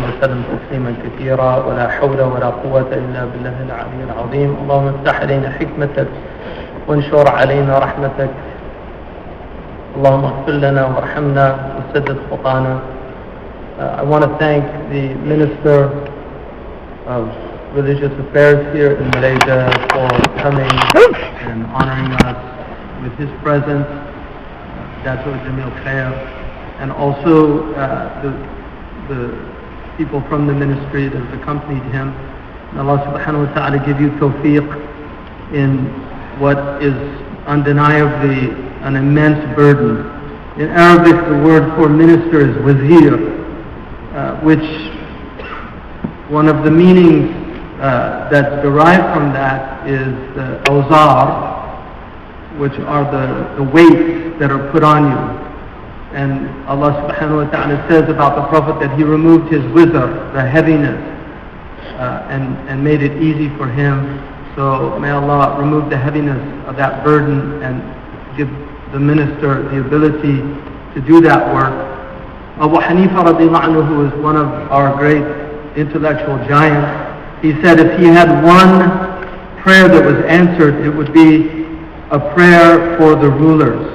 وسلم تسليما كثيرا ولا حول ولا قوة إلا بالله العلي العظيم. اللهم افتح علينا حكمتك وانشر علينا رحمتك. اللهم اغفر لنا وارحمنا وسدد خطانا. I want to thank the Minister of Religious Affairs here in Malaysia for coming and honoring us with his presence, Dato' Jamil Khair, and also the people from the ministry that have accompanied him. And Allah subhanahu wa ta'ala give you tawfiq in what is undeniably an immense burden. In Arabic, the word for minister is wazir, which one of the meanings that's derived from that is awzar, which are the weights that are put on you. And Allah subhanahu wa ta'ala says about the Prophet that he removed his wizr, the heaviness, and made it easy for him. So may Allah remove the heaviness of that burden and give the minister the ability to do that work. Abu Hanifa radiallahu anhu, who is one of our great intellectual giants, he said if he had one prayer that was answered, it would be a prayer for the rulers.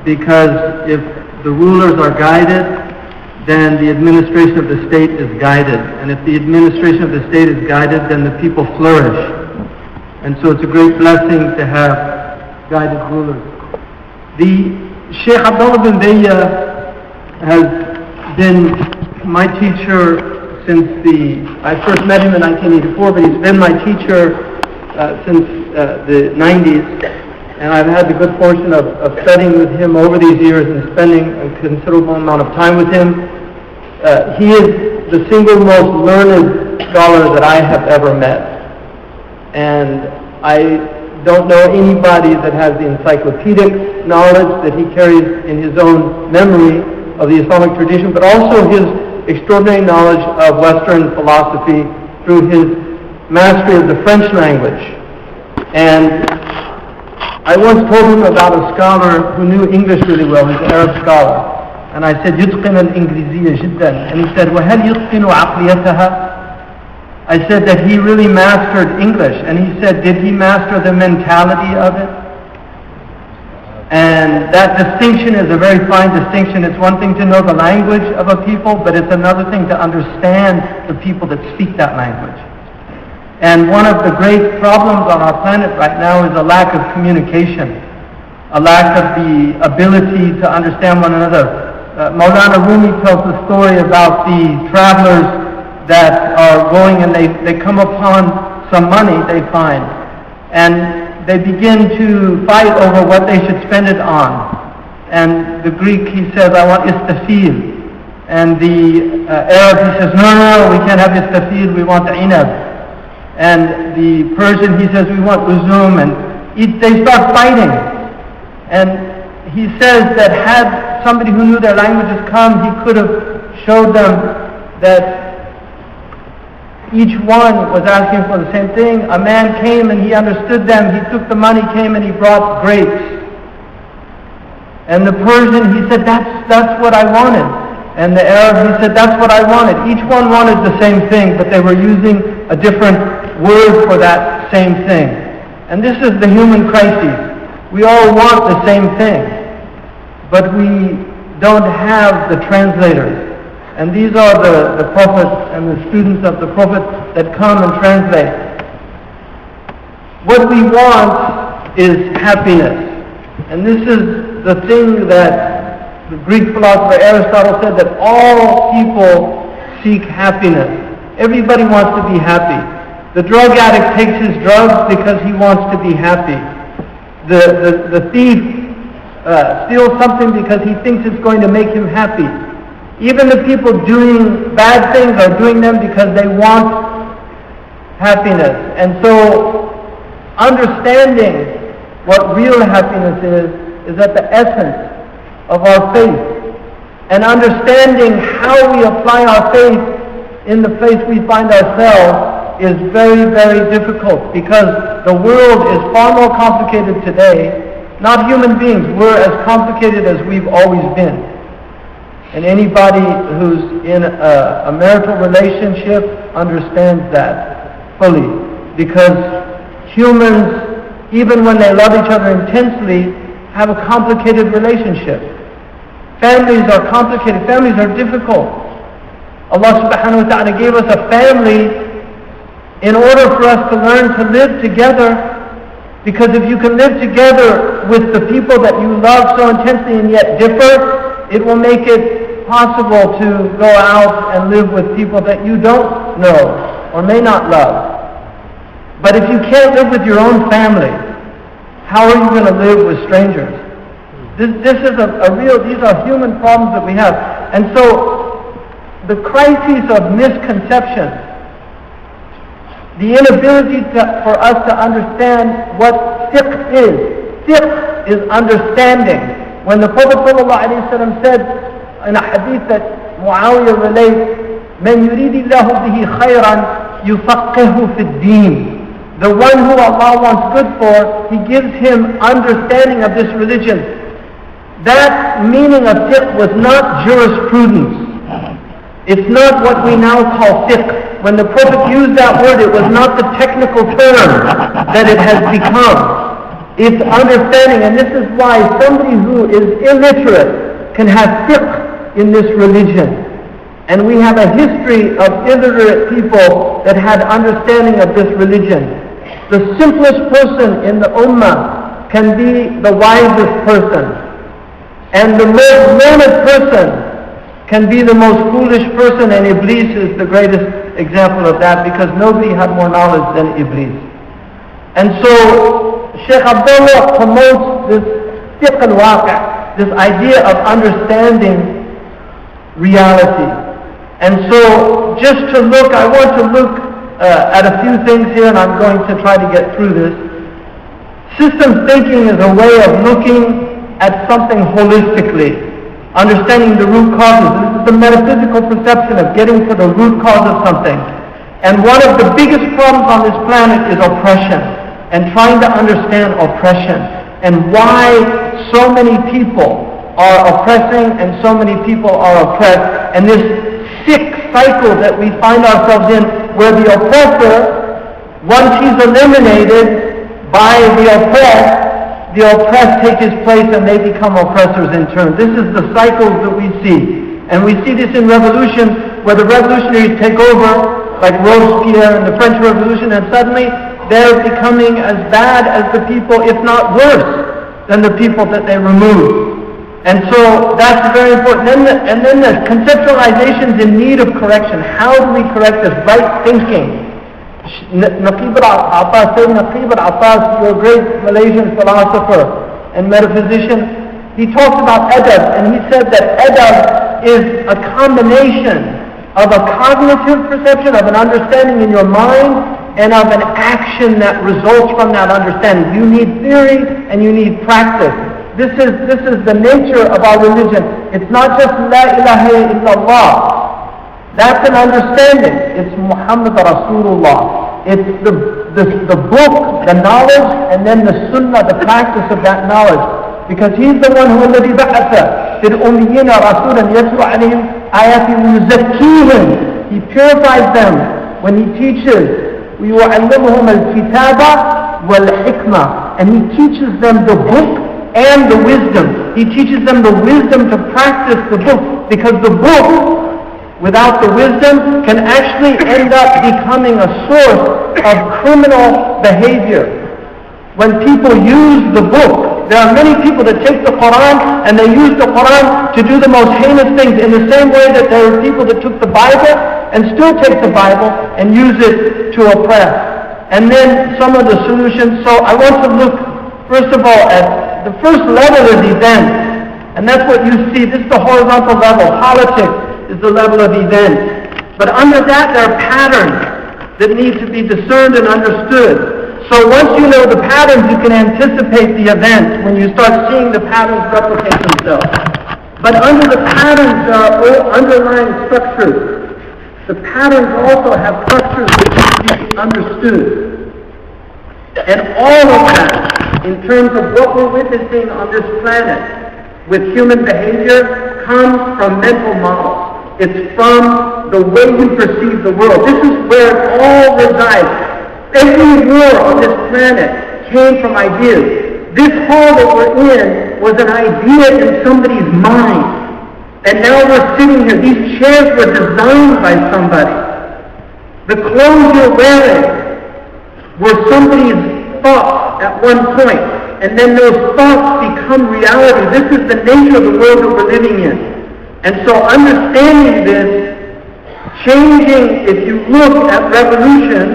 Because if the rulers are guided, then the administration of the state is guided. And if the administration of the state is guided, then the people flourish. And so it's a great blessing to have guided rulers. The Shaykh Abdullah bin Bayya has been my teacher since I first met him in 1984, but he's been my teacher since the 90s. And I've had the good fortune of studying with him over these years and spending a considerable amount of time with him. He is the single most learned scholar that I have ever met. And I don't know anybody that has the encyclopedic knowledge that he carries in his own memory of the Islamic tradition, but also his extraordinary knowledge of Western philosophy through his mastery of the French language. And I once told him about a scholar who knew English really well. He's an Arab scholar. And I said, يتقن الإنجليزية جدا. And he said, وهل يتقن عقليتها? I said that he really mastered English. And he said, did he master the mentality of it? And that distinction is a very fine distinction. It's one thing to know the language of a people, but it's another thing to understand the people that speak that language. And one of the great problems on our planet right now is a lack of communication, a lack of the ability to understand one another. Maulana Rumi tells the story about the travelers that are going and they come upon some money they find, and they begin to fight over what they should spend it on. And the Greek, he says, I want istafil. And the Arab, he says, no, we can't have istafil, we want inab. And the Persian, he says, we want uzum. And they start fighting. And he says that had somebody who knew their languages come, he could have showed them that each one was asking for the same thing. A man came and he understood them. He took the money, came and he brought grapes. And the Persian, he said, that's what I wanted. And the Arab, he said, that's what I wanted. Each one wanted the same thing, but they were using a different word for that same thing. And this is the human crisis. We all want the same thing, but we don't have the translators. And these are the prophets and the students of the prophet that come and translate. What we want is happiness. And this is the thing that the Greek philosopher Aristotle said, that all people seek happiness. Everybody wants to be happy. The drug addict takes his drugs because he wants to be happy. The thief steals something because he thinks it's going to make him happy. Even the people doing bad things are doing them because they want happiness. And so, understanding what real happiness is at the essence of our faith. And understanding how we apply our faith in the place we find ourselves is very, very difficult, because the world is far more complicated today. Not human beings, we're as complicated as we've always been. And anybody who's in a marital relationship understands that fully. Because humans, even when they love each other intensely, have a complicated relationship. Families are complicated. Families are difficult. Allah subhanahu wa ta'ala gave us a family in order for us to learn to live together. Because if you can live together with the people that you love so intensely and yet differ, it will make it possible to go out and live with people that you don't know or may not love. But if you can't live with your own family, how are you going to live with strangers? This is these are human problems that we have. And so, the crises of misconception, the inability for us to understand what fiqh is. Fiqh is understanding. When the Prophet ﷺ said in a hadith that Muawiyah relates, مَنْ يُرِيدِ اللَّهُ بِهِ خَيْرًا يُفَقِّهُ فِي الدِّينِ. The one who Allah wants good for, He gives him understanding of this religion. That meaning of fiqh was not jurisprudence. It's not what we now call fiqh. When the Prophet used that word, it was not the technical term that it has become. It's understanding, and this is why somebody who is illiterate can have fiqh in this religion. And we have a history of illiterate people that had understanding of this religion. The simplest person in the ummah can be the wisest person. And the most learned person can be the most foolish person, and Iblis is the greatest example of that, because nobody had more knowledge than Iblis. And so Shaykh Abdullah promotes this fiqh al-waqi', this idea of understanding reality. And so just to look, I want to look at a few things here, and I'm going to try to get through this. Systems thinking is a way of looking at something holistically, understanding the root causes. This is the metaphysical perception of getting to the root cause of something. And one of the biggest problems on this planet is oppression, and trying to understand oppression, and why so many people are oppressing and so many people are oppressed, and this sick cycle that we find ourselves in, where the oppressor, once he's eliminated by the oppressed take his place and they become oppressors in turn. This is the cycles that we see. And we see this in revolutions, where the revolutionaries take over, like Robespierre and the French Revolution, and suddenly they're becoming as bad as the people, if not worse, than the people that they removed. And so that's very important. And then the conceptualization's in need of correction. How do we correct this right thinking? Naqib al-Abbas, Sayyid Naqib al-Abbas, your great Malaysian philosopher and metaphysician, he talks about adab, and he said that adab is a combination of a cognitive perception, of an understanding in your mind, and of an action that results from that understanding. You need theory and you need practice. This is the nature of our religion. It's not just La ilaha illallah. That's an understanding. It's Muhammad Rasulullah. It's the book, the knowledge, and then the sunnah, the practice of that knowledge. Because he's the one who الذي بعث في الأميين رسولا يتلو عليهم آياته ويزكيهم. He purifies them when he teaches. ويعلمهم الكتاب والحكمة. And he teaches them the book and the wisdom. He teaches them the wisdom to practice the book, because the book, without the wisdom, can actually end up becoming a source of criminal behavior. When people use the book, there are many people that take the Quran and they use the Quran to do the most heinous things, in the same way that there are people that took the Bible and still take the Bible and use it to oppress. And then some of the solutions. So I want to look, first of all, at the first level is events. And that's what you see. This is the horizontal level. Politics is the level of events. But under that, there are patterns that need to be discerned and understood. So once you know the patterns, you can anticipate the events when you start seeing the patterns replicate themselves. But under the patterns, there are underlying structures. The patterns also have structures that need to be understood. And all of that, in terms of what we're witnessing on this planet, with human behavior, comes from mental models. It's from the way you perceive the world. This is where it all resides. Every war on this planet came from ideas. This hall that we're in was an idea in somebody's mind. And now we're sitting here. These chairs were designed by somebody. The clothes you're wearing were somebody's thoughts at one point. And then those thoughts become reality. This is the nature of the world that we're living in. And so understanding this, changing, if you look at revolution,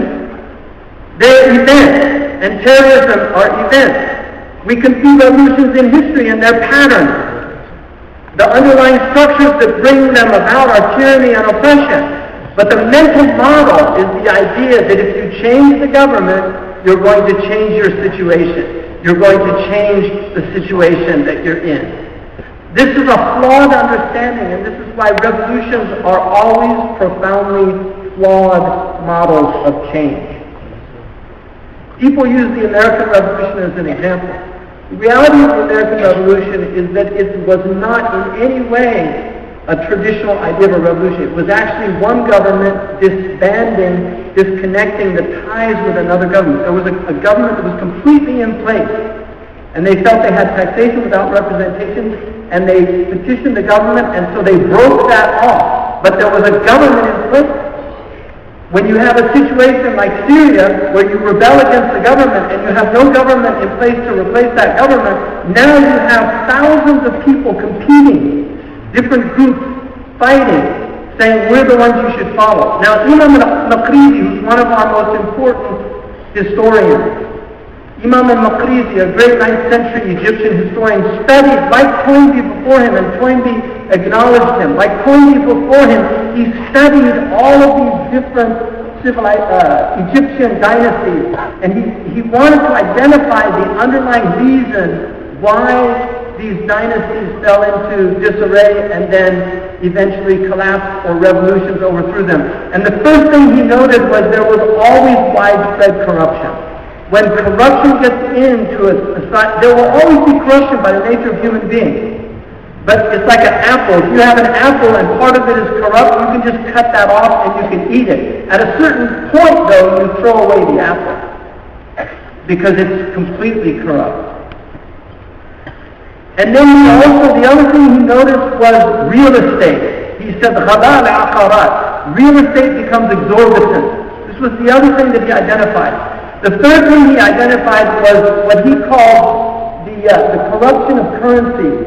they're events. And terrorism are events. We can see revolutions in history and their patterns. The underlying structures that bring them about are tyranny and oppression. But the mental model is the idea that if you change the government, you're going to change your situation. You're going to change the situation that you're in. This is a flawed understanding, and this is why revolutions are always profoundly flawed models of change. People use the American Revolution as an example. The reality of the American Revolution is that it was not in any way a traditional idea of a revolution. It was actually one government disbanding, disconnecting the ties with another government. There was a government that was completely in place, and they felt they had taxation without representation, and they petitioned the government, and so they broke that off. But there was a government in place. When you have a situation like Syria, where you rebel against the government and you have no government in place to replace that government, now you have thousands of people competing, different groups fighting, saying we're the ones you should follow. Now Imam al-Maqrizi, who's one of our most important historians, Imam al-Maqrizi, a great 9th century Egyptian historian, studied, like Toynbee before him, and Toynbee acknowledged him, like Toynbee before him, he studied all of these different Egyptian dynasties, and he wanted to identify the underlying reason why these dynasties fell into disarray and then eventually collapsed or revolutions overthrew them. And the first thing he noted was there was always widespread corruption. When corruption gets into a society, there will always be corruption by the nature of human beings. But it's like an apple. If you have an apple and part of it is corrupt, you can just cut that off and you can eat it. At a certain point, though, you throw away the apple because it's completely corrupt. And then also, the other thing he noticed was real estate. He said, "Ghaba al-aqarat." Real estate becomes exorbitant. This was the other thing that he identified. The third thing he identified was what he called the corruption of currency,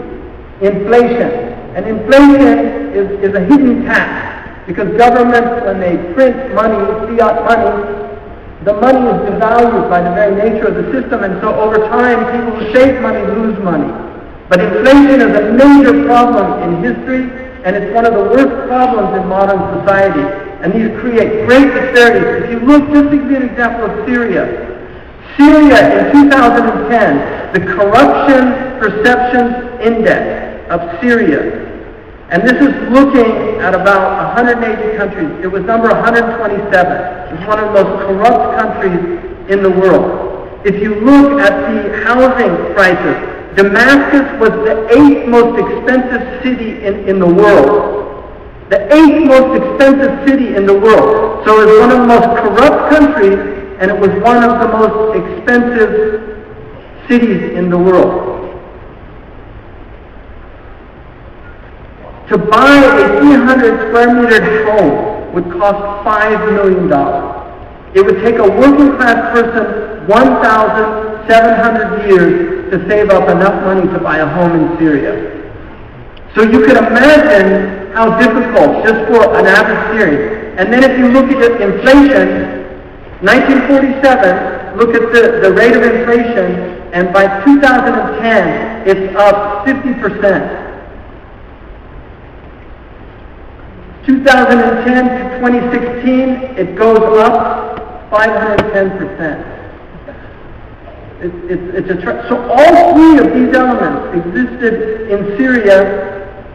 inflation. And inflation is a hidden tax, because governments, when they print money, fiat money, the money is devalued by the very nature of the system, and so over time, people who save money lose money. But inflation is a major problem in history, and it's one of the worst problems in modern society. And these create great disparities. If you look, just to give you an example of Syria. Syria in 2010, the Corruption Perceptions Index of Syria, and this is looking at about 180 countries. It was number 127. It's one of the most corrupt countries in the world. If you look at the housing prices, Damascus was the 8th most expensive city in the world. The 8th most expensive city in the world. So it was one of the most corrupt countries, and it was one of the most expensive cities in the world. To buy a 300 square meter home would cost $5 million. It would take a working class person 1,700 years to save up enough money to buy a home in Syria. So you can imagine how difficult, just for an average Syrian. And then if you look at inflation, 1947, look at the rate of inflation, and by 2010, it's up 50%. 2010 to 2016, it goes up 510%. So all three of these elements existed in Syria,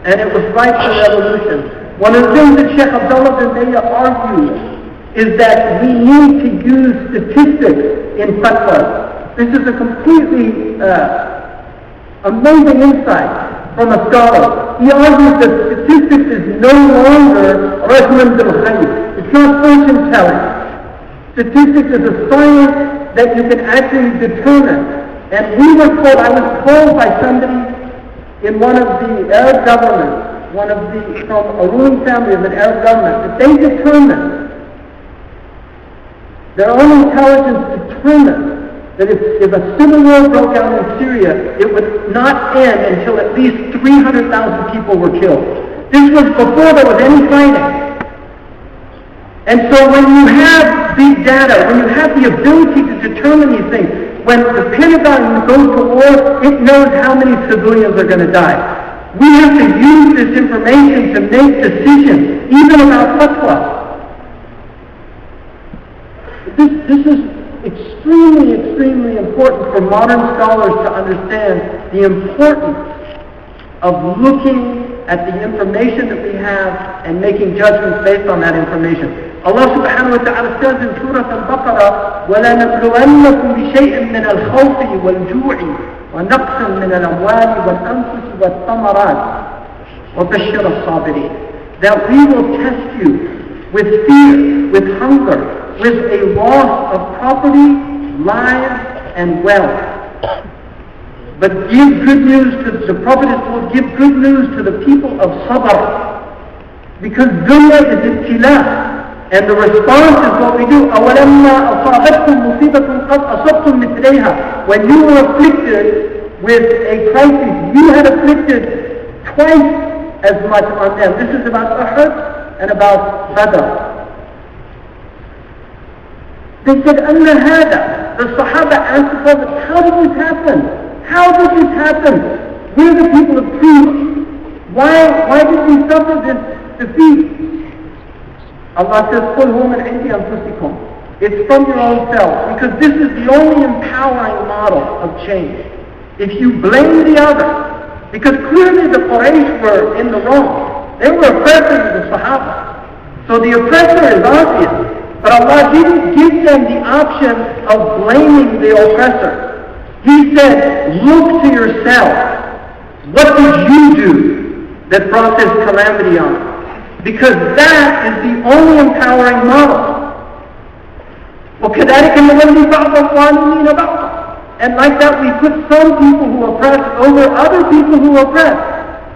and it was ripe for revolution. One of the things that Shaykh Abdullah bin Bayya argues is that we need to use statistics in fatwas. This is a completely amazing insight from a scholar. he argues that statistics is no longer rajman bil khayr. It's not fortune telling. Statistics is a science that you can actually determine. And we were told, I was told by somebody in one of the Arab governments, from a ruling family of an Arab government, that they determined, their own intelligence determined that if a civil war broke out in Syria, it would not end until at least 300,000 people were killed. This was before there was any fighting. And so when you have big data, when you have the ability to determine these things, when the Pentagon goes to war, it knows how many civilians are going to die. We have to use this information to make decisions, even about fatwa. This is extremely, extremely important for modern scholars to understand the importance of looking at the information that we have and making judgments based on that information. Allah subhanahu wa ta'ala says in Surah Al-Baqarah, وَلَنَبْلُوَنَّكُمْ بِشَيْءٍ مِّنَ الْخَوْفِ وَالْجُوعِ وَنَقْصٍ مِّنَ الْأَمْوَالِ وَالْأَنفُسِ وَالثَّمَرَاتِ وَبَشِّرِ الصَّابِرِينَ. That we will test you with fear, with hunger, with a loss of property, lives, and wealth. But give good news to the Prophet will give good news to the people of Sabr. Because dunya is ibtila. And the response is what we do. أَوَلَمَّا أَصَابَتْكُمْ مُصِيبَةٌ قَدْ أَصَبْتُمْ مِثْلَيْهَا. When you were afflicted with a crisis, you had afflicted twice as much on them. This is about Uhud and about Badr. They said, أَنَّ هَذَا. The Sahaba asked the Prophet, how did this happen? How did this happen? We're the people of truth. Why did we suffer this defeat? Allah says, قُلْ هُوَ مِنْ عِنْدِ أَنفُسِكُمْ. It's from your own self. Because this is the only empowering model of change. If you blame the other, because clearly the Quraysh were in the wrong. They were oppressing the Sahaba. So the oppressor is obvious. But Allah didn't give them the option of blaming the oppressor. He said, look to yourself. What did you do that brought this calamity on? Because that is the only empowering model. وَكَذَلِكَ نُوَلِّي بَعْضَ الظَّالِمِينَ بَعْضًا. And like that we put some people who oppress over other people who oppress.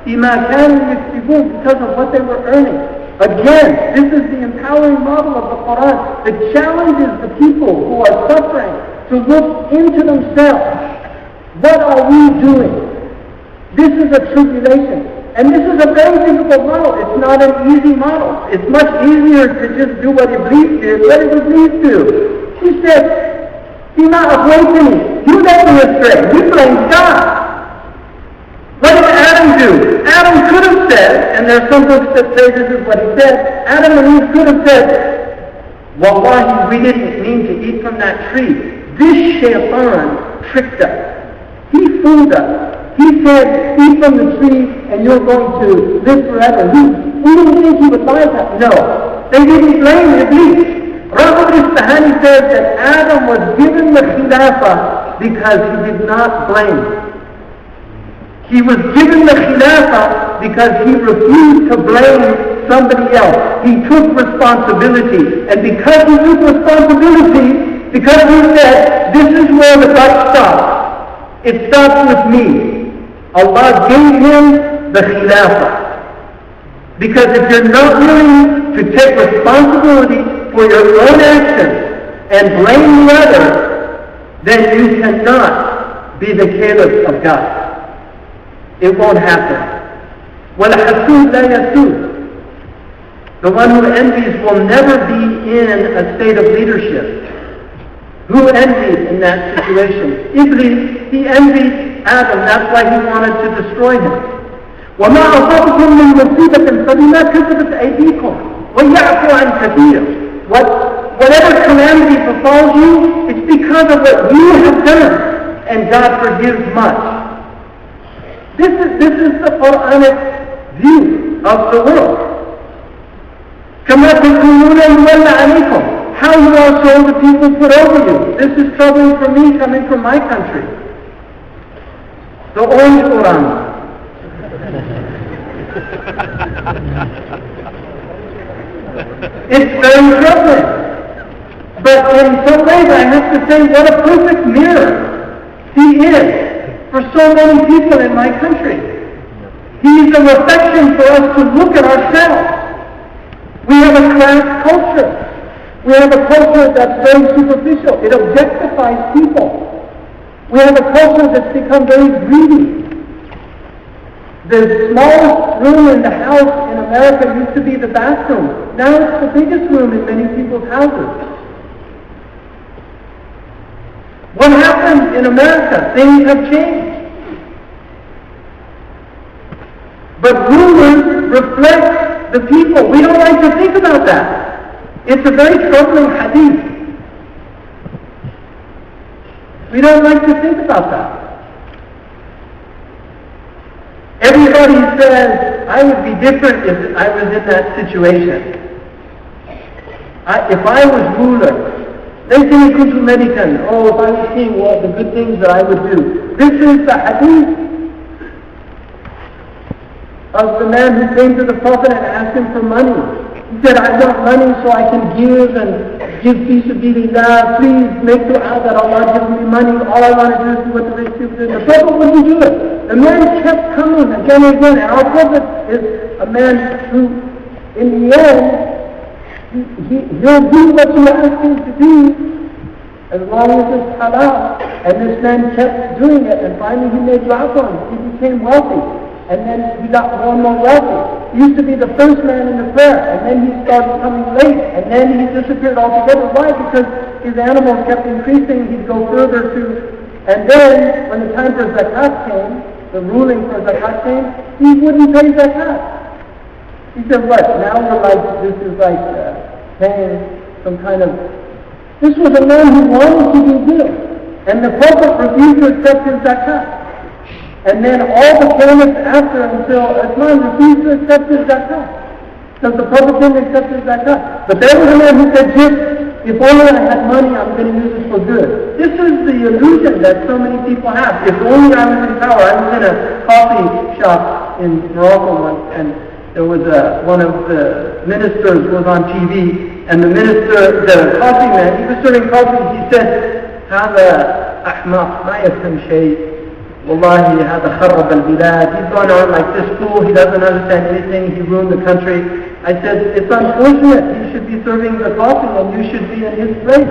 بِمَا كَانُوا يَكْسِبُونَ. Because of what they were earning. Again, this is the empowering model of the Quran that challenges the people who are suffering to look into themselves. What are we doing? This is a tribulation. And this is a very difficult model. It's not an easy model. It's much easier to just do what Iblis did. What did Iblis do? He said, "Bima aghwaytani." You led me astray. You blamed God. What did Adam do? Adam could have said, and there are some books that say this is what he said, Adam and Eve could have said, Wallahi, we didn't mean to eat from that tree. This shaitan tricked us. He fooled us. He said, eat from the tree and you're going to live forever. We didn't think he would like that. No. They didn't blame Iblis. Rahul Isfahani says that Adam was given the khilafah because he did not blame. He was given the khilafah because he refused to blame somebody else. He took responsibility. And because he took responsibility, because he said, this is where the buck stops. It stops with me. Allah gave him the khilafah. Because if you're not willing to take responsibility for your own actions and blame the other, then you cannot be the caliph of God. It won't happen. وَالْحَسُودُ لَا يَسُودُ. The one who envies will never be in a state of leadership. Who envied in that situation? Iblis, he envied Adam. That's why he wanted to destroy him. وَمَا أَصَابَكُم مِّن مُّصِيبَةٍ فَبِمَا كَسَبَتْ أَيْدِيكُم وَيَعْفُو عَن كَثِيرٍ. Whatever calamity befalls you, it's because of what you have done, and God forgives much. This is the Quranic view of the world. كَمَا تَكُونُونَ يُوَلَّ عَلَيْكُمْ. How you are so the people put over you. This is troubling for me coming from my country. The orange Quran. It's very troubling. But in some ways I have to say what a perfect mirror he is for so many people in my country. He is a reflection for us to look at ourselves. We have a class culture. We have a culture that's very superficial. It objectifies people. We have a culture that's become very greedy. The smallest room in the house in America used to be the bathroom. Now it's the biggest room in many people's houses. What happened in America? Things have changed. But rulers reflect the people. We don't like to think about that. It's a very troubling hadith. We don't like to think about that. Everybody says, I would be different if I was in that situation. If I was ruler, they say kuntu medikan, oh, if I was king, what the good things that I would do. This is the hadith of the man who came to the Prophet and asked him for money. He said, I want money so I can give and give fi sabilillah. Please make dua that Allah gives me money. All I want to do is do what the rich people do. The Prophet wouldn't do it. The man kept coming again and again. And our Prophet is a man who, in the end, he'll do what you ask him to do as long as it's halal. And this man kept doing it. And finally he made dua for him. He became wealthy. And then he got more and more wealthy. He used to be the first man in the prayer, and then he started coming late, and then he disappeared altogether. Why? Because his animals kept increasing. He'd go further to, and then when the time for zakat came, the ruling for zakat came, he wouldn't pay zakat. He said, what? Now we're like, this is like paying some kind of. This was a man who wanted to do good, and the Prophet refused to accept his zakat. And then all the caliphs after until Uthman refused to accept his zakat. Because the Prophet didn't accept his zakat. But there was a man who said, if only I had money, I'm going to use it for good. This is the illusion that so many people have. If only I was in power. I was in a coffee shop in Morocco once, and there was one of the ministers was on TV, and the minister, the coffee man, he was serving coffee, he said, هذا أحمق ما يفهم شيء. Wallahi, هذا خرب البلاد. He's going on like this fool. He doesn't understand anything. He ruined the country. I said, it's unfortunate. He should be serving the coffee and you should be in his place.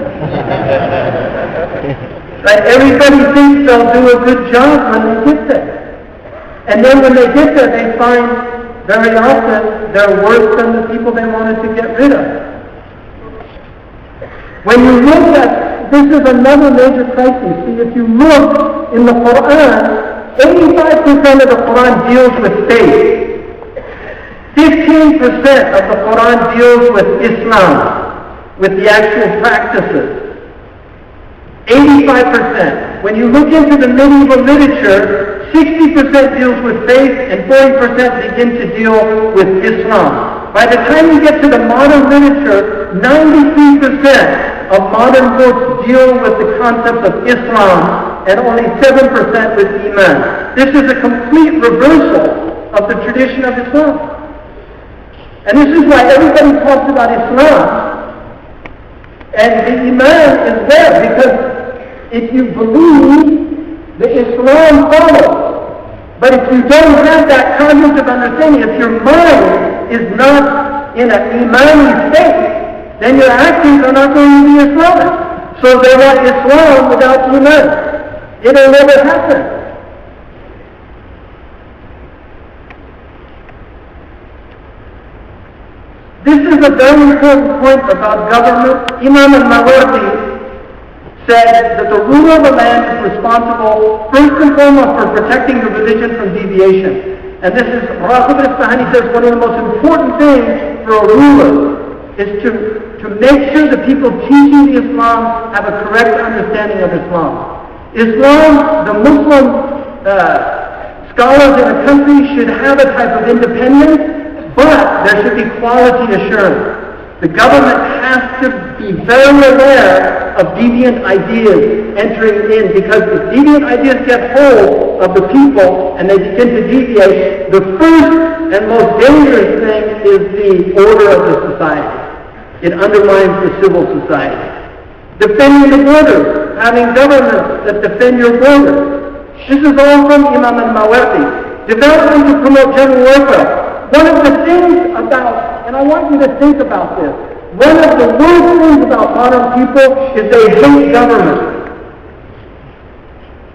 Right? Everybody thinks they'll do a good job when they get there. And then when they get there, they find very often they're worse than the people they wanted to get rid of. When you look at, this is another major crisis. See, if you look in the Quran, 85% of the Quran deals with faith. 15% of the Quran deals with Islam, with the actual practices. 85%. When you look into the medieval literature, 60% deals with faith and 40% begin to deal with Islam. By the time you get to the modern literature, 93% of modern books deal with the concept of Islam and only 7% with Iman. This is a complete reversal of the tradition of Islam. And this is why everybody talks about Islam and the Iman is there, because if you believe, the Islam follows. But if you don't have that cognitive understanding, if your mind is not in an Imani state, then your actions are not going to be Islamic. So they want Islam without Iman. It'll never happen. This is a very important point about government. Imam al-Mawardi said that the ruler of the land is responsible first and foremost for protecting the religion from deviation. And this is, Raghib al-Isfahani says, one of the most important things for a ruler is to make sure the people teaching the Islam have a correct understanding of Islam. Islam, the Muslim scholars in a country should have a type of independence, but there should be quality assurance. The government has to be very aware of deviant ideas entering in, because if deviant ideas get hold of the people and they begin to deviate, the first and most dangerous thing is the order of the society. It undermines the civil society. Defending the borders, having governments that defend your borders. This is all from Imam al-Mawardi. Development to promote general welfare. One of the things about, and I want you to think about this, one of the worst things about modern people is they hate government.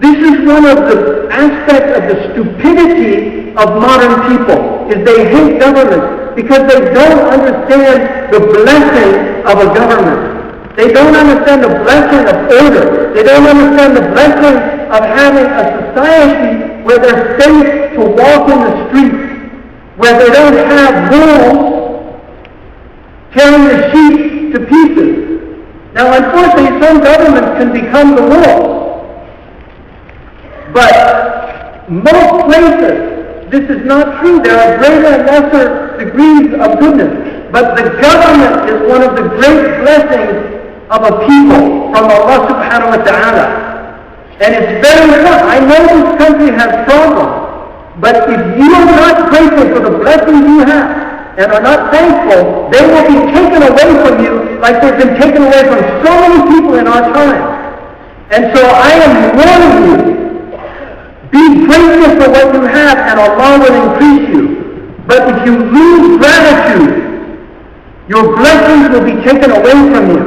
This is one of the aspects of the stupidity of modern people, is they hate government because they don't understand the blessing of a government. They don't understand the blessing of order. They don't understand the blessing of having a society where they're safe to walk in the streets, where they don't have wolves tearing the sheep to pieces. Now, unfortunately, some governments can become the wolves. But most places, this is not true. There are greater and lesser degrees of goodness. But the government is one of the great blessings of a people from Allah subhanahu wa ta'ala. And it's very important. I know this country has problems. But if you are not grateful for the blessings you have, and are not thankful, they will be taken away from you like they've been taken away from so many people in our time. And so I am warning you, be grateful for what you have and Allah will increase you. But if you lose gratitude, your blessings will be taken away from you.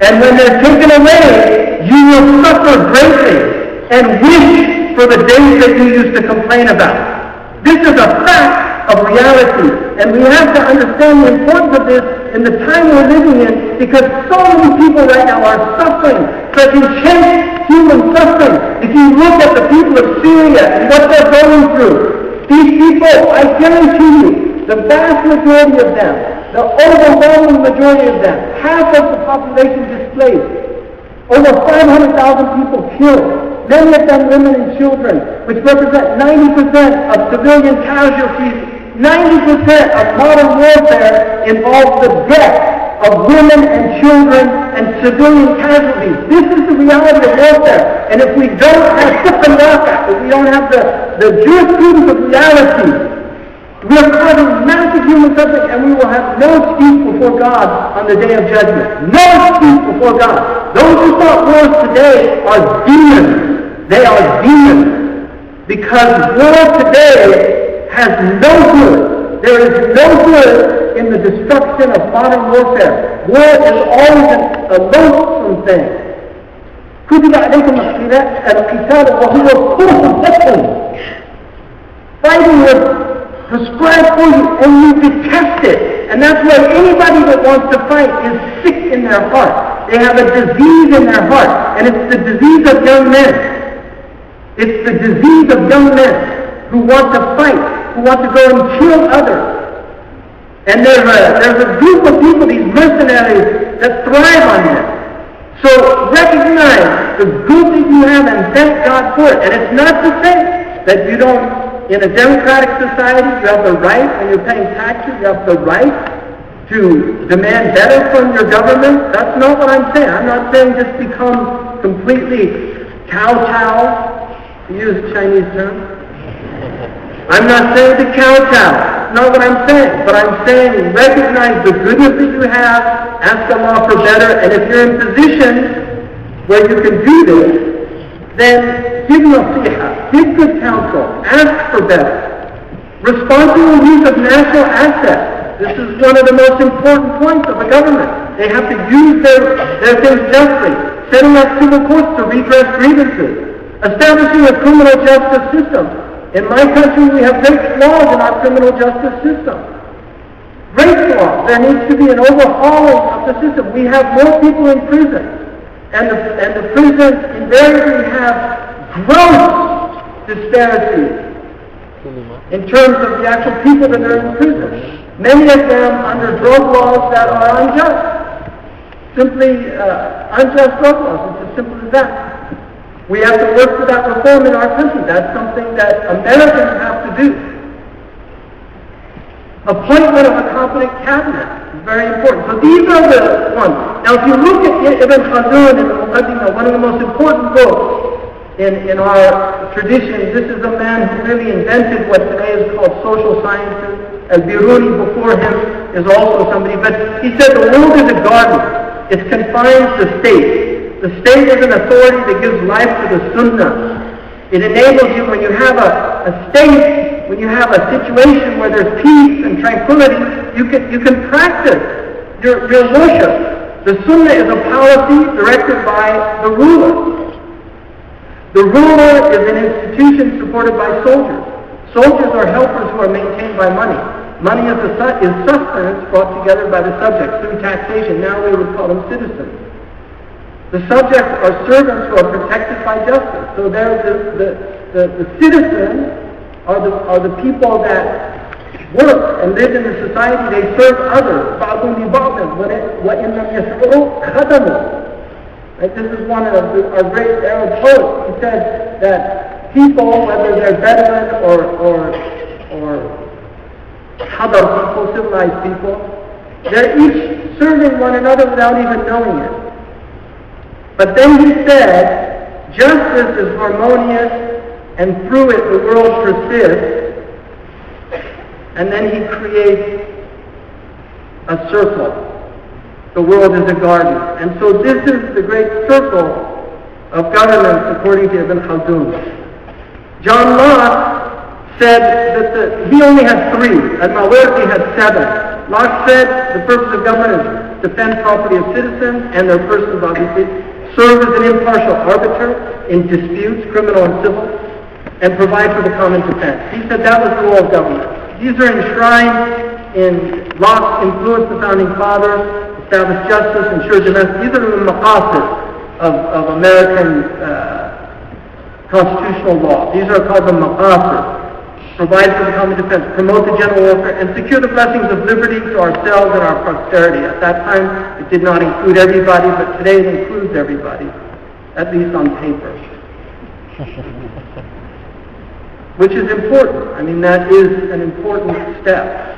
And when they're taken away, you will suffer greatly and wish for the days that you used to complain about. This is a fact of reality, and we have to understand the importance of this in the time we're living in, because so many people right now are suffering such intense human suffering. If you look at the people of Syria and what they're going through, these people, I guarantee you, the vast majority of them, the overwhelming majority of them, half of the population displaced, over 500,000 people killed, many of them women and children, which represent 90% of civilian casualties. 90% of modern warfare involves the death of women and children and civilian casualties. This is the reality of warfare. And if we don't have if we don't have the jurisprudence of reality, we are causing massive human suffering, and we will have no excuse before God on the day of judgment. No excuse before God. Those who start wars today are demons. They are demons. Because war today has no good. There is no good in the destruction of modern warfare. War is always a loathsome thing. كتب عليكم القتال وهو كره لكم. Fighting was prescribed for you and you detest it. And that's why anybody that wants to fight is sick in their heart. They have a disease in their heart. And it's the disease of young men. It's the disease of young men who want to fight, who want to go and kill others. And there's a group of people, these mercenaries, that thrive on this. So recognize the good that you have and thank God for it. And it's not to say that you don't, in a democratic society, you have the right, when you're paying taxes, you have the right to demand better from your government. That's not what I'm saying. I'm not saying just become completely kowtow, to use a Chinese term. I'm not saying to kowtow. That's not what I'm saying. But I'm saying recognize the goodness that you have, ask Allah for better, and if you're in position where you can do this, then give nasiha, give good counsel, ask for better. Responsible use of national assets. This is one of the most important points of a government. They have to use their things justly. Setting up civil courts to redress grievances. Establishing a criminal justice system. In my country, we have great flaws in our criminal justice system. Great flaws. There needs to be an overhauling of the system. We have more people in prison. And the prisons invariably have gross disparities in terms of the actual people that are in prison. Many of them under drug laws that are unjust. Simply unjust drug laws. It's as simple as that. We have to work for that reform in our country. That's something that Americans have to do. Appointment of a competent cabinet is very important. So these are the ones. Now if you look at Ibn Khaldun in the Muqaddimah, one of the most important books in our tradition. This is a man who really invented what today is called social sciences. Al-Biruni before him is also somebody, but he said the world is a garden. It confines the state. The state is an authority that gives life to the sunnah. It enables you when you have a state, when you have a situation where there's peace and tranquility, you can practice your worship. The sunnah is a policy directed by the ruler. The ruler is an institution supported by soldiers. Soldiers are helpers who are maintained by money. Money is sustenance brought together by the subjects through taxation. Now we would call them citizens. The subjects are servants who are protected by justice. So the citizens are the people that work and live in the society. They serve others. This is one of our great Arab poets. He said that people, whether they're Bedouin or Hadar people, civilized people, they're each serving one another without even knowing it. But then he said, justice is harmonious and through it the world persists. And then he creates a circle. The world is a garden. And so this is the great circle of governance according to Ibn Khaldun. John Locke said that he only had 3, and Mawardi had 7. Locke said the purpose of government is to defend property of citizens and their persons, obviously, serve as an impartial arbiter in disputes, criminal and civil, and provide for the common defense. He said that was the role of government. These are enshrined in Locke's influence, the founding fathers, establish justice, ensure domestic. These are the maqasid of American constitutional law. These are called the maqasid. Provide for the common defense, promote the general welfare, and secure the blessings of liberty to ourselves and our posterity. At that time, it did not include everybody, but today it includes everybody, at least on paper. Which is important. I mean, that is an important step.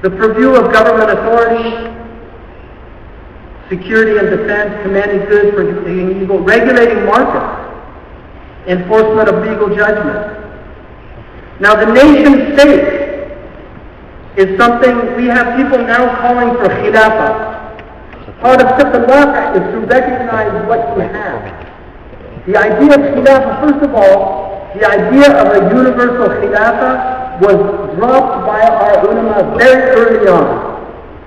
The purview of government authority, security and defense, commanding good, prohibiting evil, regulating markets, enforcement of legal judgment. Now the nation state is something we have people now calling for khilafah. Part of fiqh al-waqi' is to recognize what you have. The idea of khilafah, first of all, the idea of a universal khilafah was dropped by our ulama very early on.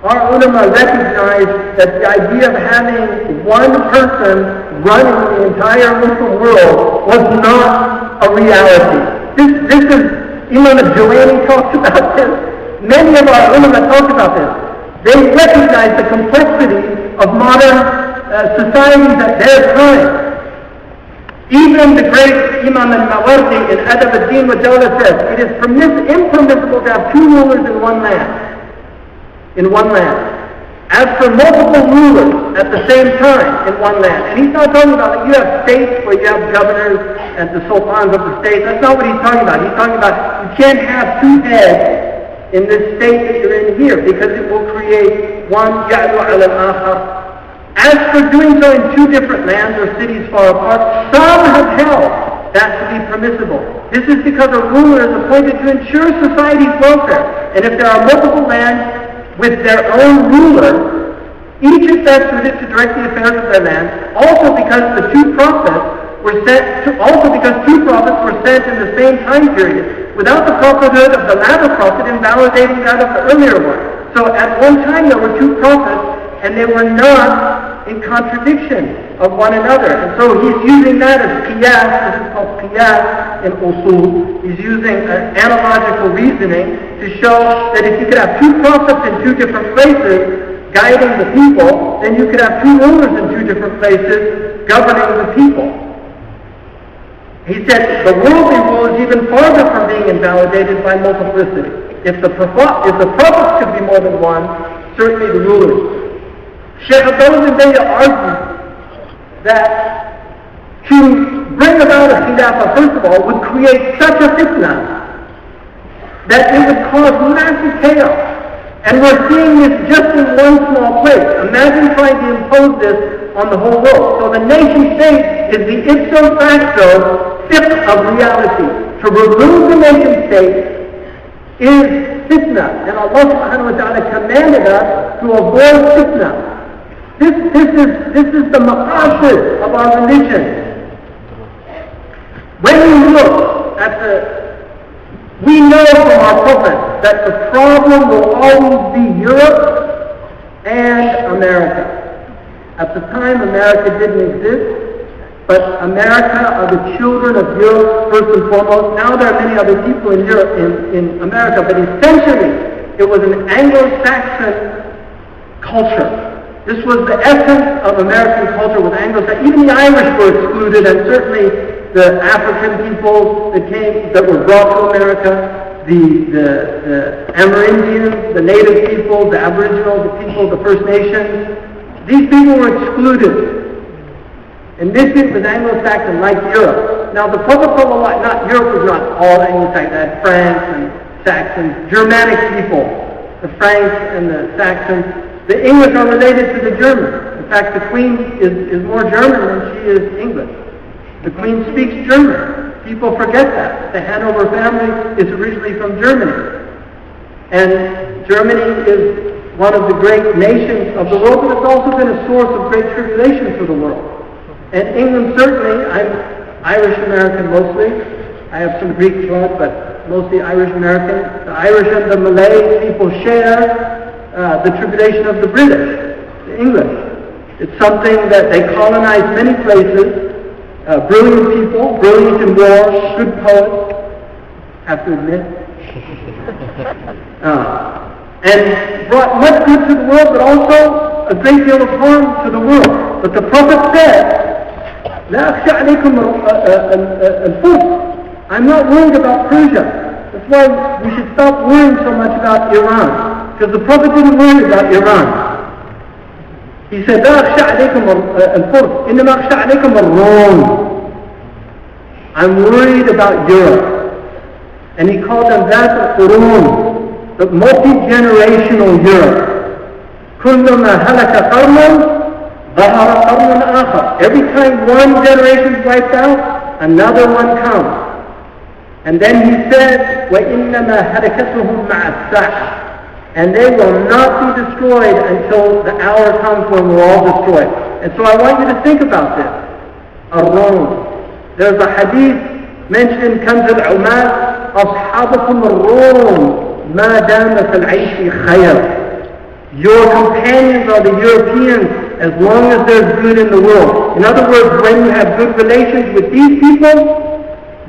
Our ulama recognized that the idea of having one person running the entire Muslim world was not a reality. This is, Imam al-Juwayni talked about this. Many of our ulama talked about this. They recognized the complexity of modern societies at their time. Even the great Imam al-Mawardi in Adab al-Din wa Dawla says, it is impermissible to have 2 rulers in one land. As for multiple rulers at the same time in one land. And he's not talking about that you have states where you have governors and the sultans of the state. That's not what he's talking about. He's talking about you can't have 2 heads in this state that you're in here because it will create one ya'lu ala al-akhar. As for doing so in 2 different lands or cities far apart, some have held that to be permissible. This is because a ruler is appointed to ensure society's welfare. And if there are multiple lands with their own ruler, each is best suited to direct the affairs of their land, also because 2 prophets were sent in the same time period, without the prophethood of the latter prophet invalidating that of the earlier one. So at one time there were 2 prophets, and they were not in contradiction of one another. And so he's using that as qiyas, this is called qiyas in usul. He's using analogical reasoning to show that if you could have 2 prophets in 2 different places guiding the people, then you could have 2 rulers in 2 different places governing the people. He said the worldly rule is even farther from being invalidated by multiplicity. If the prophets could be more than one, certainly the rulers. Shaykh argued that to bring about a khilafah, first of all, would create such a fitna that it would cause massive chaos. And we're seeing this just in one small place. Imagine trying to impose this on the whole world. So the nation state is the ipso facto fiqh of reality. To remove the nation state is fitna, and Allah subhanahu wa ta'ala commanded us to avoid fitna. This is the maqasid of our religion. When you look at we know from our Prophet that the problem will always be Europe and America. At the time, America didn't exist, but America are the children of Europe first and foremost. Now there are many other people in Europe, in America, but essentially it was an Anglo-Saxon culture. This was the essence of American culture, was Anglo-Saxon. Even the Irish were excluded, and certainly the African people that were brought to America, the Amerindians, the native people, the Aboriginal, the people, the First Nations, these people were excluded. And this was Anglo-Saxon, like Europe. Now the Prophet, Europe was not all Anglo-Saxon, they had France and Saxons, Germanic people, the Franks and the Saxons. The English are related to the Germans. In fact, the Queen is more German than she is English. The Queen speaks German. People forget that. The Hanover family is originally from Germany. And Germany is one of the great nations of the world, but it's also been a source of great tribulation for the world. And England certainly, I'm Irish-American mostly. I have some Greek blood, but mostly Irish-American. The Irish and the Malay people share the tribulation of the British, the English. It's something that they colonized many places. Brilliant people, brilliant in war, good poets, have to admit. And brought much good to the world, but also a great deal of harm to the world. But the Prophet said, لا أخشى عليكم الفرس. I'm not worried about Persia. That's why we should stop worrying so much about Iran. Because the Prophet didn't worry about Iran. He said, لا أخشى عليكم الفرس إنما أخشى عليكم الروم. I'm worried about Europe. And he called them that القرون, the multi-generational Europe. كلما هلك قرن ظهر قرن آخر. Every time one generation is wiped out, another one comes. And then he said, وإنما هلكتهم مع الساعة. And they will not be destroyed until the hour comes when we're all destroyed. And so I want you to think about this. Ar-Rum. There's a hadith mentioned in Kanz al-Umad, أصحابكم الروم ما دام في العيش خير. Your companions are the Europeans as long as there's good in the world. In other words, when you have good relations with these people,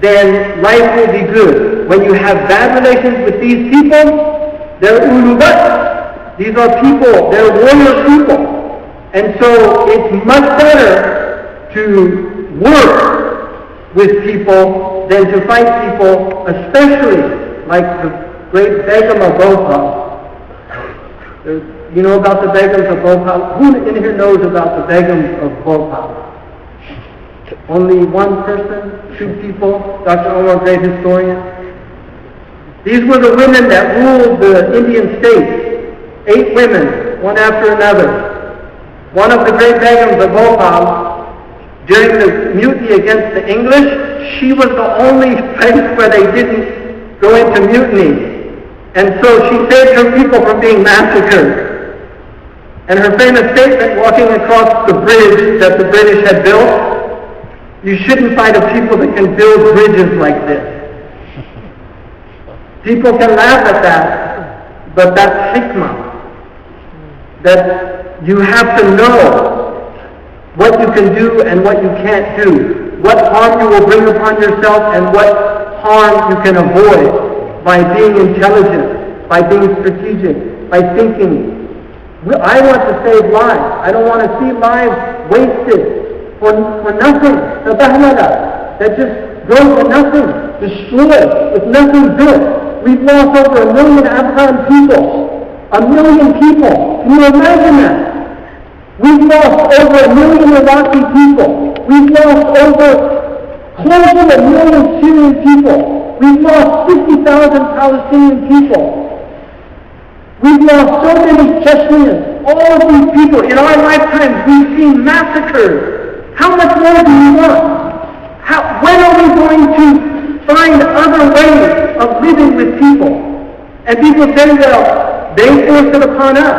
then life will be good. When you have bad relations with these people, they're ulubat. These are people, they're warrior people. And so it's much better to work with people than to fight people, especially like the great Begum of Bhopal. You know about the Begums of Bhopal? Who in here knows about the Begums of Bhopal? Only one person? Two people? Dr. Omar, great historian. These were the women that ruled the Indian states. 8 women, one after another. One of the great Begums of Bhopal, during the mutiny against the English, she was the only place where they didn't go into mutiny. And so she saved her people from being massacred. And her famous statement, walking across the bridge that the British had built, you shouldn't fight a people that can build bridges like this. People can laugh at that, but that's hikmah. That you have to know what you can do and what you can't do. What harm you will bring upon yourself and what harm you can avoid by being intelligent, by being strategic, by thinking. I want to save lives. I don't want to see lives wasted for nothing. That just goes to nothing, destroyed, with nothing built. We've lost over 1 million Afghan people. 1 million people. Can you imagine that? We've lost over 1 million Iraqi people. We've lost over close to 1 million Syrian people. We've lost 50,000 Palestinian people. We've lost so many Chechens. All of these people. In our lifetimes, we've seen massacres How much more do you want? When are we going to find other ways of living with people? And people say, well, they force it upon us.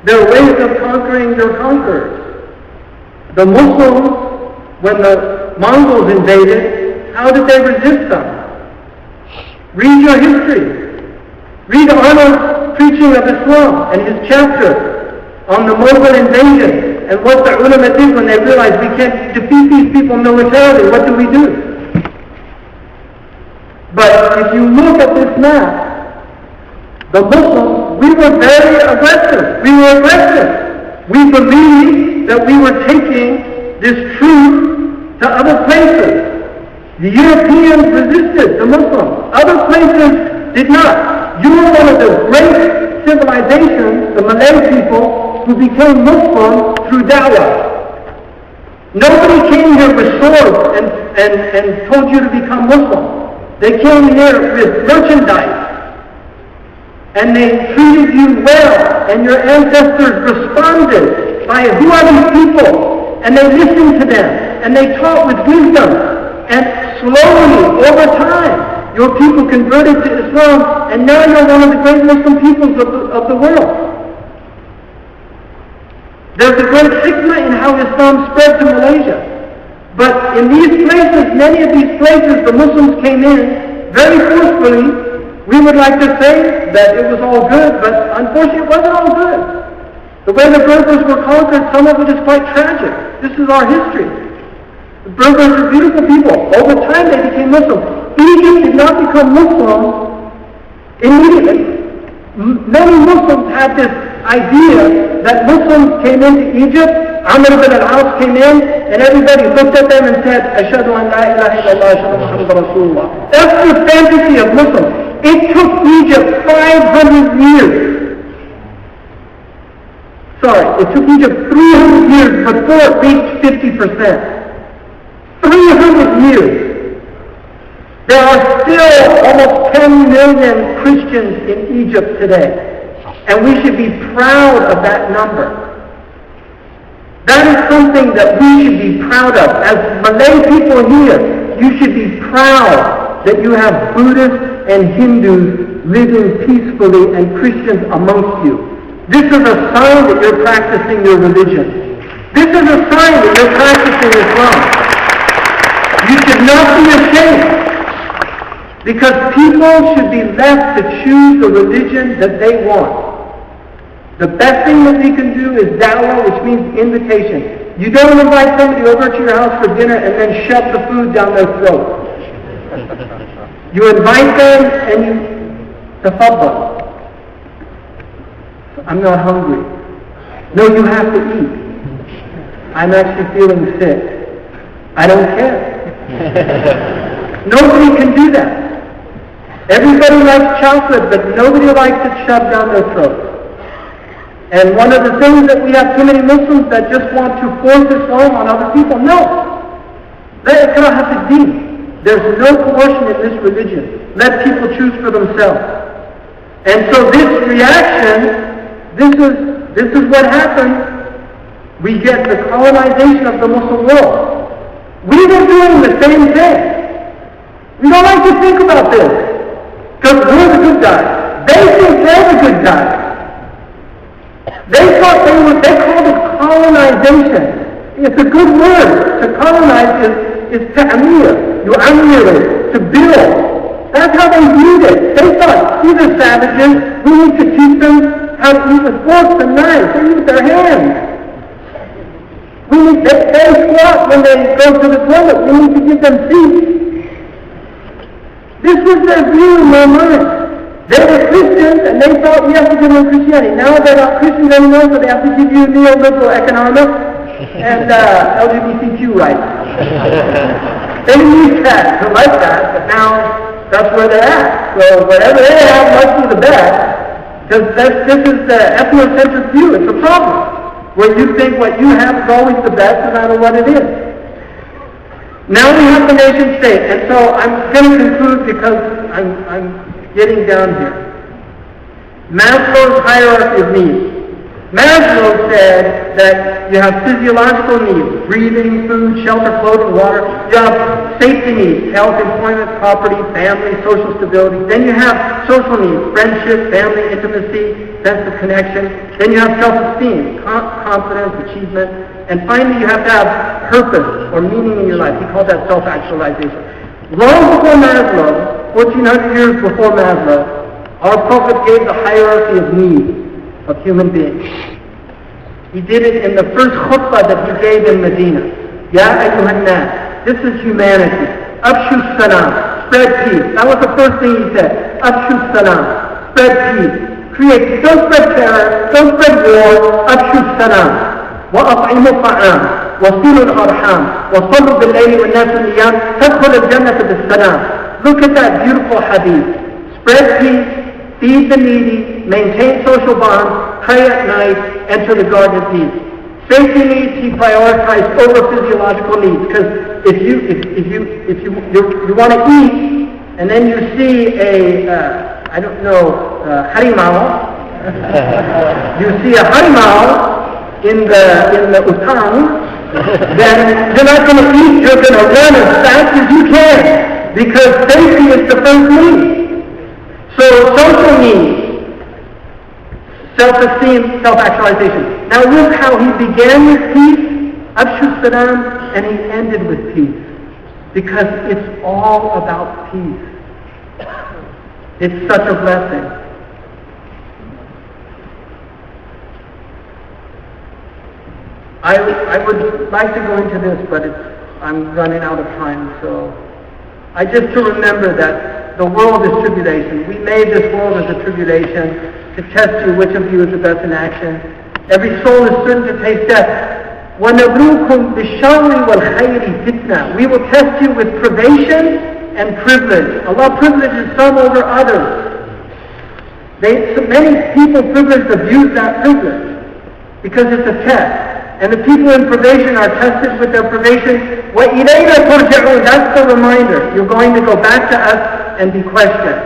There are ways of conquering their conquerors. The Muslims, when the Mongols invaded, how did they resist them? Read your history. Read Arnold's preaching of Islam and his chapter on the Mongol invasion and what the ulama did when they realized we can't defeat these people militarily. What do? But if you look at this map, the Muslims, we were very aggressive. We were aggressive. We believed that we were taking this truth to other places. The Europeans resisted the Muslims. Other places did not. You were one of the great civilizations, the Malay people, who became Muslim through da'wah. Nobody came here with swords and told you to become Muslim. They came here with merchandise. And they treated you well, and your ancestors responded by, who are these people? And they listened to them, and they taught with wisdom. And slowly, over time, your people converted to Islam, and now you're one of the great Muslim peoples of the world. There's a great hikmah in how Islam spread to Malaysia. But in these places, many of these places, the Muslims came in very forcefully. We would like to say that it was all good, but unfortunately it wasn't all good. The way the Berbers were conquered, some of it is quite tragic. This is our history. The Berbers are beautiful people. Over time they became Muslim. Egypt did not become Muslim immediately. Many Muslims had this idea that Muslims came into Egypt, Amr ibn al-As came in, and everybody looked at them and said, Ashhadu an la ilaha illallah, Ashhadu Muhammad Rasulullah. That's the fantasy of Muslims. It took Egypt 500 years. Sorry, it took Egypt 300 years before it reached 50%. 300 years. There are still almost 10 million Christians in Egypt today. And we should be proud of that number. That is something that we should be proud of. As Malay people here, you should be proud that you have Buddhists and Hindus living peacefully and Christians amongst you. This is a sign that you're practicing your religion. This is a sign that you're practicing Islam. You should not be ashamed, because people should be left to choose the religion that they want. The best thing that we can do is da'wah, which means invitation. You don't invite somebody over to your house for dinner and then shove the food down their throat. You invite them and you tafaddal. I'm not hungry. No, you have to eat. I'm actually feeling sick. I don't care. Nobody can do that. Everybody likes chocolate, but nobody likes it shoved down their throat. And one of the things that we have too many Muslims that just want to force Islam on other people. No. La ikraha fi din. There's no coercion in this religion. Let people choose for themselves. And so this reaction, this is what happens. We get the colonization of the Muslim world. We were doing the same thing. We don't like to think about this, because we're the good guys. They think they're the good guys. They thought they called it colonization. It's a good word. To colonize is ta'amir. You amir, to build. That's how they viewed it. They thought, these are savages. We need to teach them how to eat with forks and knives. They eat with their hands. They squat when they go to the toilet. We need to give them seats. This was their view in their mind. They were Christians, and they thought we have to give them Christianity. Now they're not Christians anymore, so they have to give you neoliberal economics and LGBTQ rights. They didn't use that to like that, but now that's where they're at. So whatever they have must be the best, because this is the ethnocentric view. It's a problem, where you think what you have is always the best, no matter what it is. Now we have the nation state, and so I'm going to conclude because I'm getting down here. Maslow's hierarchy of needs. Maslow said that you have physiological needs, breathing, food, shelter, clothing, water. You have safety needs, health, employment, property, family, social stability. Then you have social needs, friendship, family, intimacy, sense of connection. Then you have self-esteem, confidence, achievement. And finally you have to have purpose or meaning in your life. He called that self-actualization. Long before Maslow, 1400 years before Maslow, our Prophet gave the hierarchy of needs of human beings. He did it in the first khutbah that he gave in Medina. Ya ayyuhan nas, this is humanity. Afshu salam, spread peace. That was the first thing he said. Afshu salam, spread peace. Create, don't spread terror, don't spread war. Afshu salam, wa at'imu ta'am, wa silu al-arham, wa sallu bil-layli wa nasu niyam, tadkhul al-jannata bis-salam. Look at that beautiful hadith. Spread peace, feed the needy, maintain social bonds, pray at night, enter the garden of peace. Safety needs he prioritized over physiological needs, because if you want to eat, and then you see a harimau, you see a harimau in the utang, then you're not going to eat. You're going to run as fast as you can, because safety is the first need. So social needs, self-esteem, self-actualization. Now look how he began with peace, Afshu Salam, and he ended with peace. Because it's all about peace. It's such a blessing. I would like to go into this, but I'm running out of time, so just to remember that the world is tribulation. We made this world as a tribulation to test you which of you is the best in action. Every soul is certain to taste death. وَنَبْلُوكُمْ بِالشَّرِّ وَالْخَيْرِ فِتْنَةً. We will test you with privation and privilege. Allah privileges some over others. Many people privileged abuse that privilege because it's a test. And the people in privation are tested with their privation. وَإِلَيْنَا تُرْجَعُونَ. That's the reminder. You're going to go back to us and be questioned.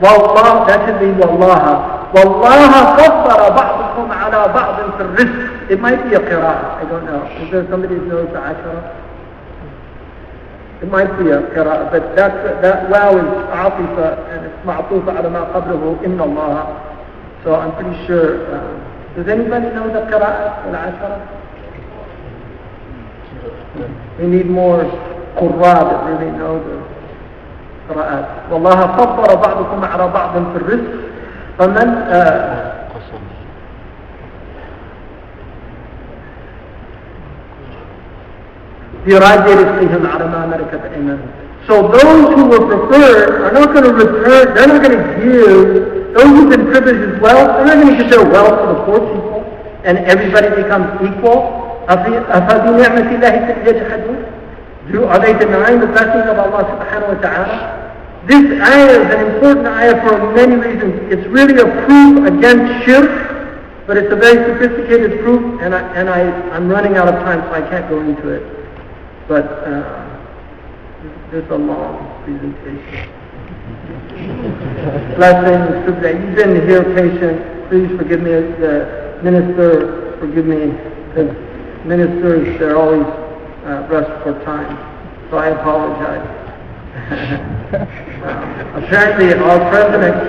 وَاللَّهُ, that should be وَاللَّهَ. وَاللَّهَ فَضَّلَ بَعْضُكُمْ عَلَى بَعْضٍ فِي الرِّزْقِ. It might be a qira'ah. I don't know. Is there somebody who knows the ashara? It might be a qira'ah, but that wow is عاطفة and it's معطوفة على ما قبله إن الله. So I'm pretty sure. Does anybody know the qira'ah, the ashara? We need more qurra that really know the qira'at. وَاللَّهَ فَضَّلَ بَعْضُكُمْ عَلَى بَعْضٍ فِي الرِّزْقِ فَمَنْ بِرَادِي رِزْقِهِمْ عَلَى مَا مَلَكَتْ أَيْمَانُهُم. So those who were preferred are not going to return, they're not going to give, those who've been privileged as well, they're not going to give their wealth to the poor people, and everybody becomes equal. أَفَبِنِعْمَةِ اللَّهِ يَجْحَدُونَ. Are they denying the blessings of Allah subhanahu wa ta'ala? This ayah is an important ayah for many reasons. It's really a proof against shirk, but it's a very sophisticated proof, and I'm running out of time, so I can't go into it. But this is a long presentation. Blessings. You've been here patient. Please forgive me. The minister, forgive me. The ministers, they're always rushed for time, so I apologize. Apparently our president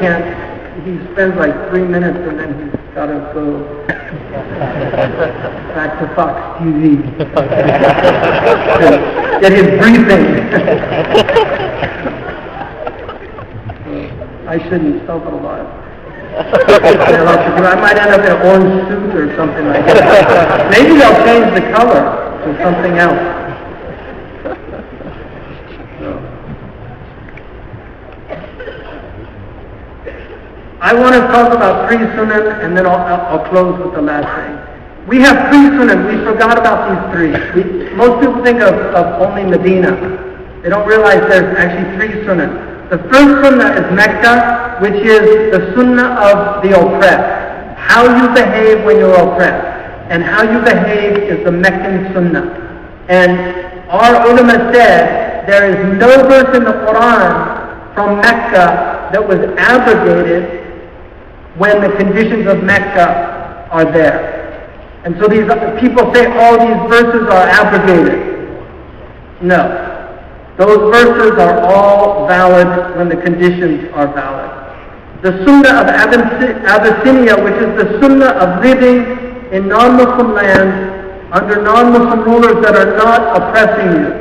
he spends like 3 minutes and then he's got to go back to Fox TV to get his briefing. I shouldn't stop it a lot. I might end up in an orange suit or something like that. Maybe they'll change the color to something else. I want to talk about 3 sunan and then I'll close with the last thing. We have 3 sunan. We forgot about these 3. Most people think of only Medina. They don't realize there's actually 3 sunan. The first sunnah is Mecca, which is the sunnah of the oppressed. How you behave when you're oppressed. And how you behave is the Meccan sunnah. And our ulama said there is no verse in the Quran from Mecca that was abrogated when the conditions of Mecca are there. And so these people say all these verses are abrogated. No. Those verses are all valid when the conditions are valid. The Sunnah of Abyssinia, which is the Sunnah of living in non-Muslim lands under non-Muslim rulers that are not oppressing you.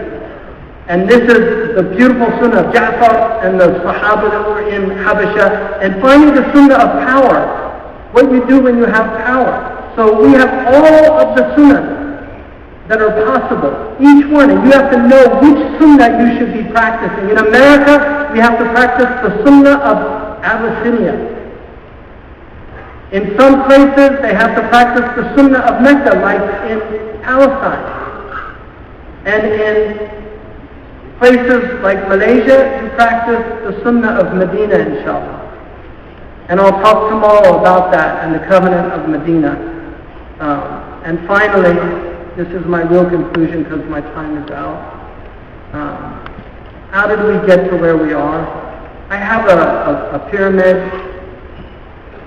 And this is the beautiful Sunnah of Ja'far and the Sahaba that were in Habasha. And finally the Sunnah of power. What you do when you have power. So we have all of the Sunnah that are possible, each one, and you have to know which Sunnah you should be practicing. In America, we have to practice the Sunnah of Abyssinia. In some places, they have to practice the Sunnah of Mecca, like in Palestine. And in places like Malaysia, you practice the Sunnah of Medina, inshallah. And I'll talk tomorrow about that and the covenant of Medina. And finally, this is my real conclusion because my time is out. How did we get to where we are? I have a pyramid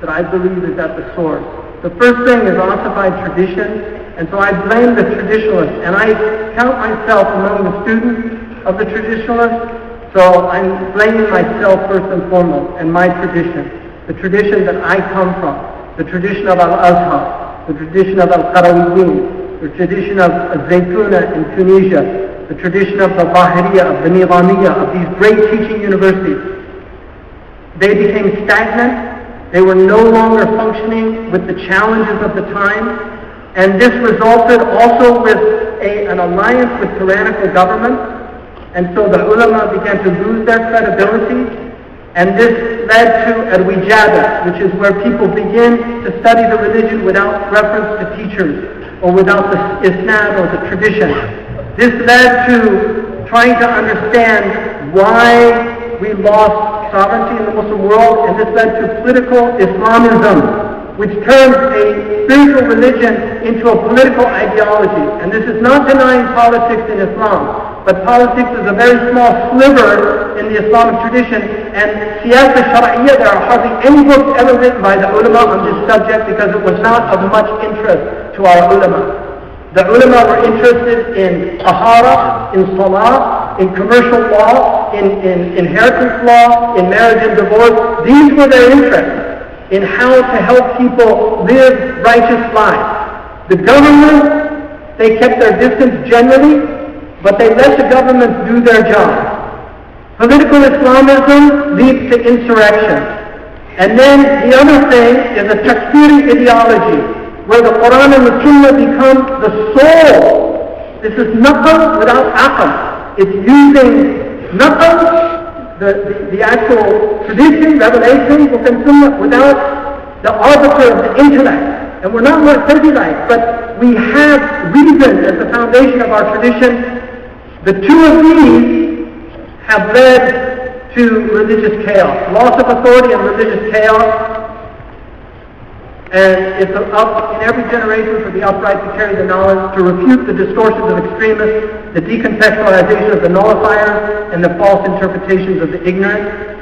that I believe is at the source. The first thing is ossified tradition, and so I blame the traditionalists, and I count myself among the students of the traditionalists, so I'm blaming myself first and foremost, and my tradition, the tradition that I come from, the tradition of Al-Azhar, the tradition of Al-Qarawiyyin, the tradition of Zaytuna in Tunisia, the tradition of the Zahiriya, of the Nizamiya, of these great teaching universities. They became stagnant. They were no longer functioning with the challenges of the time. And this resulted also with an alliance with tyrannical governments. And so the ulama began to lose their credibility. And this led to al-wijada, which is where people begin to study the religion without reference to teachers, or without the isnad or the tradition. This led to trying to understand why we lost sovereignty in the Muslim world, and this led to political Islamism, which turns a spiritual religion into a political ideology. And this is not denying politics in Islam, but politics is a very small sliver in the Islamic tradition, and siyasa shar'iyya, there are hardly any books ever written by the ulama on this subject because it was not of much interest to our ulama. The ulama were interested in tahara, in salah, in commercial law, in inheritance law, in marriage and divorce. These were their interests, in how to help people live righteous lives. The government, they kept their distance generally, but they let the governments do their job. Political Islamism leads to insurrection. And then the other thing is a takfiri ideology, where the Quran and the Sunnah become the soul. This is naql without aql. It's using naql, the actual tradition, revelation, book and Sunnah, without the arbiter of the intellect. And we're not Mu'tazilite, but we have reason as the foundation of our tradition. The two of these have led to religious chaos, loss of authority and religious chaos. And it's up in every generation for the upright to carry the knowledge, to refute the distortions of extremists, the decontextualization of the nullifiers, and the false interpretations of the ignorant.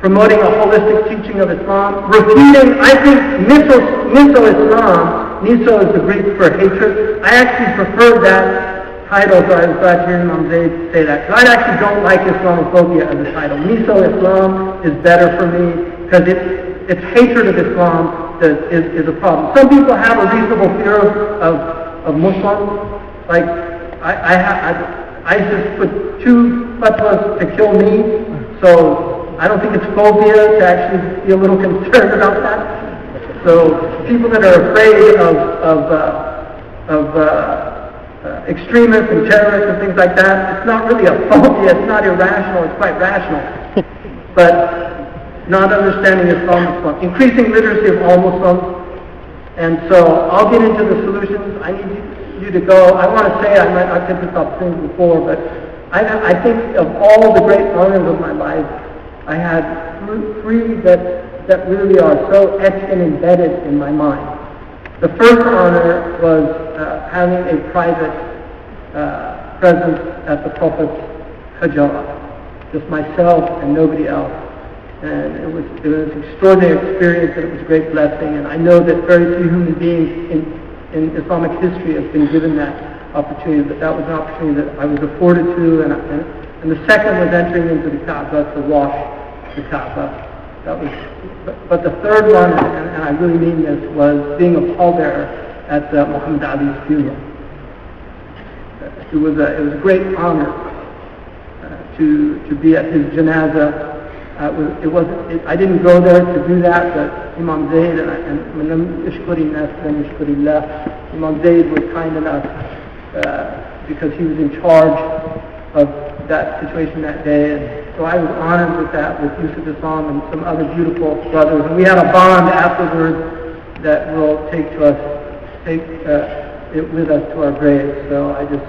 Promoting a holistic teaching of Islam, refuting, I think, miso Islam, miso is the Greek for hatred. I actually prefer that title, so I was glad to hear Imam Zayd say that. Because I actually don't like Islamophobia as a title. Miso Islam is better for me, because it's hatred of Islam that is a problem. Some people have a reasonable fear of Muslims. Like, ISIS put 2 fatwas to kill me, so I don't think it's phobia to actually be a little concerned about that. So people that are afraid of extremists and terrorists and things like that, it's not really a phobia, it's not irrational, it's quite rational. But not understanding Islam, increasing literacy of all Muslims. And so I'll get into the solutions. I need you to go. I want to say, I said this opportunity before, but I think of all the great honors of my life, I had 3 that really are so etched and embedded in my mind. The first honor was having a private presence at the Prophet's hijrah, just myself and nobody else. And it was an extraordinary experience, and it was a great blessing. And I know that very few human beings in Islamic history have been given that opportunity, but that was an opportunity that I was afforded to. And the second was entering into the Kaaba to wash the Kaaba. That was, but the third one, and I really mean this, was being a pallbearer at Muhammad Ali's funeral. It was a great honor to be at his janazah. I didn't go there to do that, but Imam Zayd Imam Zayd was kind enough because he was in charge of that situation that day, and so I was honored with that, with Yusuf and some other beautiful brothers, and we had a bond afterwards that will take it with us to our graves. So I just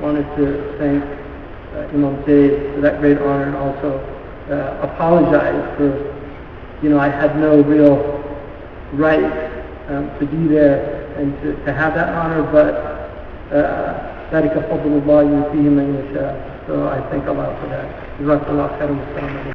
wanted to thank Imam Zayd for that great honor, and also apologize for, I had no real right to be there and to have that honor, but ذلك فضل الله يؤتيه من يشاء. So I thank Allah for that. جزاك الله خيرا.